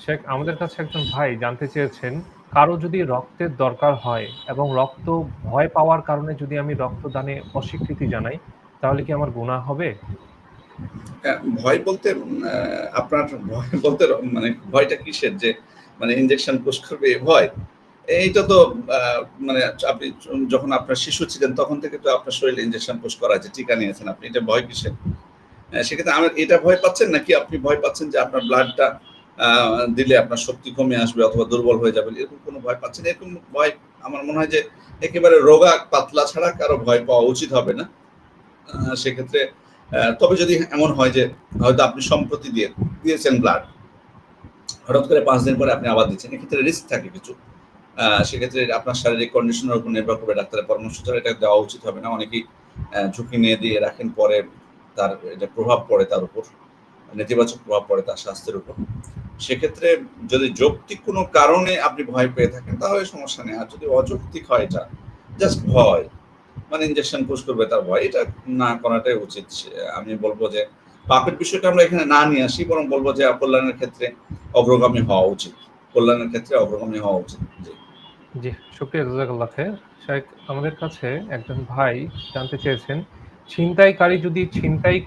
শেখ আমাদের কাছে একজন ভাই জানতে চেয়েছেন, কারো যদি রক্তের দরকার হয় এবং রক্ত ভয় পাওয়ার কারণে যদি আমি রক্তদানে অস্বীকৃতি জানাই, তাহলে কি আমার গুনাহ হবে? ভয় বলতে আপনার ভয় বলতে মানে ভয়টা কিসের? যে মানে ইনজেকশন পুশ করবে এই ভয়? এইটা তো আ মানে আপনি যখন আপনার শিশু ছিলেন তখন থেকে তো আপনার শরীরে ইনজেকশন পুশ করা আছে, টিকা নিয়েছেন আপনি। এটা ভয় কিসের? সেক্ষেত্রে আমার এটা ভয় পাচ্ছেন নাকি আপনি ভয় পাচ্ছেন যে আপনার ব্লাডটা আ দিলে আপনার শক্তি কমে আসবে অথবা দুর্বল হয়ে যাবেন, এরকম কোনো ভয় পাচ্ছেন? এরকম ভয় আমার মনে হয় যে একেবারে রোগা পাতলা ছাড়া কারো ভয় পাওয়া উচিত হবে না। সেক্ষেত্রে তবে যদি এমন হয় যে হয়তো আপনি সম্প্রতি দিয়েছেন ব্লাড, হঠাৎ করে ৫ দিন পরে আপনি আবার দিচ্ছেন। এক্ষেত্রে রিস্ক থাকে কিছু। সেক্ষেত্রে আপনার শারীরিক কন্ডিশনের উপর নির্ভর করে ডাক্তারের পরামর্শ ছাড়া এটা দেওয়া উচিত হবে না। অনেকেই ঝুঁকি নিয়ে দিয়ে রাখেন, পরে তার এটা প্রভাব পড়ে তার উপর, নেতিবাচক প্রভাব পড়ে তার স্বাস্থ্যের উপর। সেক্ষেত্রে যদি যৌক্তিক কোনো কারণে আপনি ভয় পেয়ে থাকেন তাহলে সমস্যা নেই। আর যদি অযৌক্তিক হয় এটা, জাস্ট ভয়, মানে ইনজেকশন পুশ করবে তার ভয়, এটা না করাটাই উচিত। আমি বলব যে পাপের বিষয়টা আমরা এখানে না নিয়ে আসি, বরং বলব যে কল্যাণের ক্ষেত্রে অগ্রগামী হওয়া উচিত। কল্যাণের ক্ষেত্রে অগ্রগামী হওয়া উচিত। জি। জি, শুকরিয়া জাযাকাল্লাহ খাইর। শেখ আমাদের কাছে একজন ভাই জানতে চেয়েছেন, ছিনতাইকারী যদি ছিনতাই